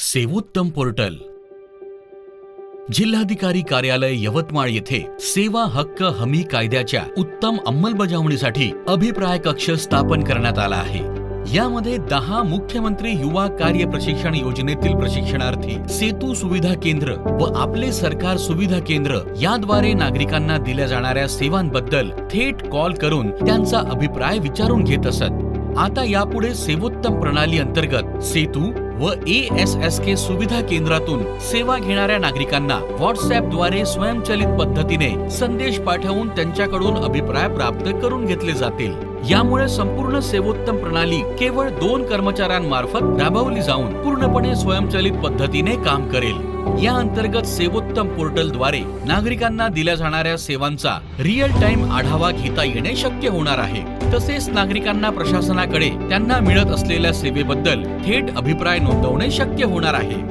Sevottam portal जिल्हाधिकारी कार्यालय यवतमाळ येथे सेवा हक्क हमी कायद्याच्या उत्तम अंमलबजावणीसाठी अभिप्राय कक्ष स्थापन करण्यात आला आहे। यामध्ये 10 मुख्यमंत्री युवा कार्य प्रशिक्षण योजनेतील प्रशिक्षणार्थी सेतू सुविधा केंद्र व आपले सरकार सुविधा केंद्र याद्वारे नागरिकांना दिल्या जाणाऱ्या सेवांबद्दल थेट कॉल करून त्यांचा अभिप्राय विचारून घेत असत। आता यापुढे सेवोत्तम प्रणाली अंतर्गत सेतू व ASSK सुविधा केंद्रातून सेवा घेणाऱ्या नागरिकांना व्हॉट्सअँप द्वारे स्वयंचलित पद्धतीने संदेश पाठवून त्यांच्याकडून अभिप्राय प्राप्त करून घेतले जातील। यामुळे संपूर्ण सेवोत्तम प्रणाली केवळ 2 कर्मचाऱ्यांमार्फत राबवली जाऊन पूर्णपणे स्वयंचलित पद्धतीने काम करेल। या अंतर्गत सेवोत्तम पोर्टल द्वारे नागरिकांना दिल्या जाणाऱ्या सेवांचा रिअल टाइम आढावा घेता येणे शक्य होणार आहे। तसेच नागरिकांना प्रशासनाकडे त्यांना मिळत असलेल्या सेवेबद्दल थेट अभिप्राय नोंदवणे शक्य होणार आहे।